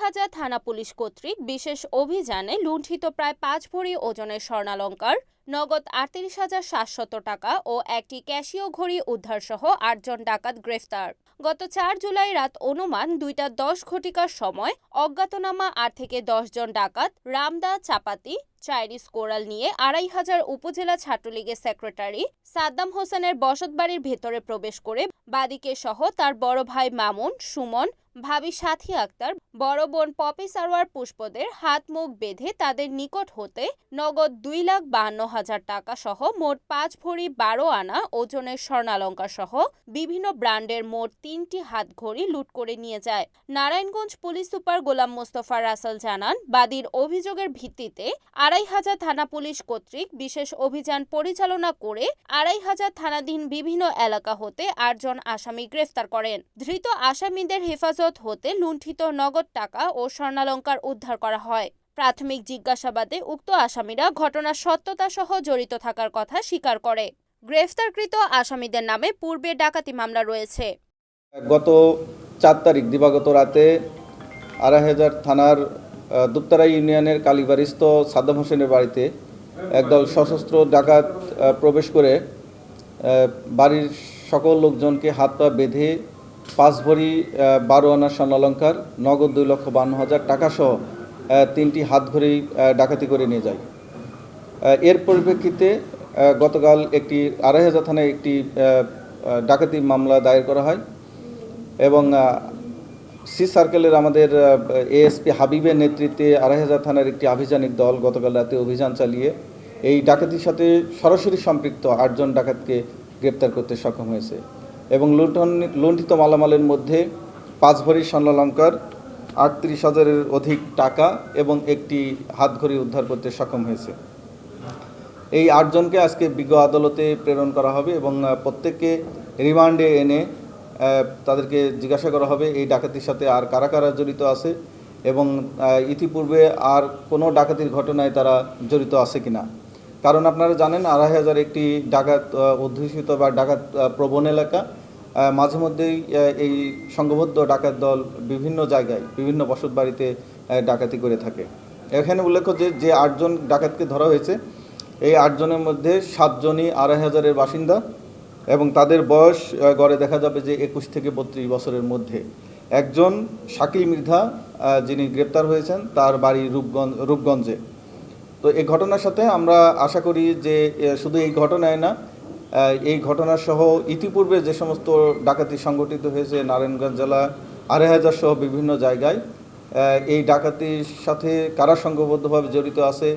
আড়াইহাজার থানা পুলিশ কর্তৃক বিশেষ অভিযানে লুণ্ঠিত প্রায় 5 ভরি ওজনের স্বর্ণালংকার, নগদ 38,700 টাকা ও একটি ক্যাশিও ঘড়ি উদ্ধার সহ 8 জন ডাকাত গ্রেফতার। গত 4 জুলাই রাত অনুমান 2:10 ঘটিকার সময় অজ্ঞাতনামা 8 থেকে 10 জন ডাকাত রামদা চাপাতি চাইনিজ কোরাল নিয়ে আড়াইহাজার উপজেলা ছাত্রলীগের সেক্রেটারি সাদ্দাম হোসেনের বসতবাড়ির ভেতরে প্রবেশ করে বাদীকে সহ তার বড় ভাই মামুন, সুমন, ভাবি সাথী আক্তার, বড় বোন পপি সারোয়ার পুষ্পদের হাত মুখ বেঁধে তাদের নিকট হতে নগদ 2,52,000 টাকা সহ মোট 5 ভরি 12 আনা ওজনের স্বর্ণালংকার সহ বিভিন্ন ব্র্যান্ডের মোট 3টি হাতঘড়ি লুট করে নিয়ে যায়। নারায়ণগঞ্জ পুলিশ সুপার গোলাম মোস্তফা রাসেল জানান, বাদীর অভিযোগের ভিত্তিতে আড়াইহাজার থানা পুলিশ কর্তৃক বিশেষ অভিযান পরিচালনা করে আড়াইহাজার থানাধীন বিভিন্ন এলাকা হতে 8 জন আসামি গ্রেফতার করেন। ধৃত আসামিদের হেফাজত হতে লুণ্ঠিত নগদ টাকা ও স্বর্ণালংকার উদ্ধার করা হয়। প্রাথমিক জিজ্ঞাসাবাদে উক্ত আসামিরা ঘটনার সত্যতা সহ জড়িত থাকার কথা স্বীকার করে। গ্রেফতারকৃত আসামিদের নামে পূর্বে ডাকাতি মামলা রয়েছে। গত 4 তারিখ দিবাগত রাতে আড়াইহাজার থানার দুপতারা ইউনিয়নের কালীবাড়িস্থ সাদ্দাম হোসেনের বাড়িতে একদল সশস্ত্র ডাকাত প্রবেশ করে বাড়ির সকল লোকজনকে হাত পা বেঁধে 5 ভরি 12 আনা স্বর্ণালংকার, নগদ 2,52,000 টাকা সহ 3টি হাতঘড়ি ডাকাতি করে নিয়ে যায়। এর পরিপ্রেক্ষিতে গতকাল একটি আড়াইহাজার থানায় একটি ডাকাতি মামলা দায়ের করা হয় এবং সি সার্কেলের আমাদের এএসপি হাবিবের নেতৃত্বে আড়াইহাজার থানার একটি আভিযানিক দল গতকাল রাতে অভিযান চালিয়ে এই ডাকাতির সাথে সরাসরি সম্পৃক্ত 8 জন ডাকাতকে গ্রেপ্তার করতে সক্ষম হয়েছে এবং লুণ্ঠিত মালামালের মধ্যে 5 ভরি স্বর্ণালংকার, 38,000-এর অধিক টাকা এবং একটি হাতঘড়ি উদ্ধার করতে সক্ষম হয়েছে। এই 8 জনকে আজকে বিজ্ঞ আদালতে প্রেরণ করা হবে এবং প্রত্যেককে রিমান্ডে এনে তাদেরকে জিজ্ঞাসা করা হবে এই ডাকাতির সাথে আর কারা কারা জড়িত আছে এবং ইতিপূর্বে আর কোনো ডাকাতির ঘটনায় তারা জড়িত আছে কিনা। কারণ আপনারা জানেন আড়াইহাজার একটি ডাকাত অধ্যুষিত বা ডাকাত প্রবণ এলাকা। মাঝে মধ্যেই এই সংঘবদ্ধ ডাকাত দল বিভিন্ন জায়গায় বিভিন্ন বসতবাড়িতে ডাকাতি করে থাকে। এখানে উল্লেখ্য যে 8 জন ডাকাতকে ধরা হয়েছে, এই 8 জনের মধ্যে 7 জনই আড়াইহাজারের বাসিন্দা এবং তাদের বয়স গড়ে দেখা যাবে যে 21 থেকে 32 বছরের মধ্যে। একজন শাকিল মৃধা যিনি গ্রেপ্তার হয়েছেন, তার বাড়ি রূপগঞ্জে। তো এই ঘটনার সাথে আমরা আশা করি যে শুধু এই ঘটনায় না, এই ঘটনাসহ ইতিপূর্বে যে সমস্ত ডাকাতি সংগঠিত হয়েছে নারায়ণগঞ্জ জেলা আড়াইহাজার সহ বিভিন্ন জায়গায়, এই ডাকাতির সাথে কারা সংঘবদ্ধভাবে জড়িত আছে,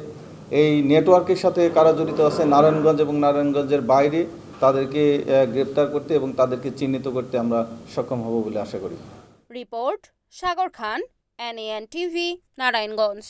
এই নেটওয়ার্কের সাথে কারা জড়িত আছে নারায়ণগঞ্জ এবং নারায়ণগঞ্জের বাইরে, তাদেরকে গ্রেপ্তার করতে এবং তাদেরকে চিহ্নিত করতে আমরা সক্ষম হব বলে আশা করি। রিপোর্ট সাগর খান, NAN TV, নারায়ণগঞ্জ।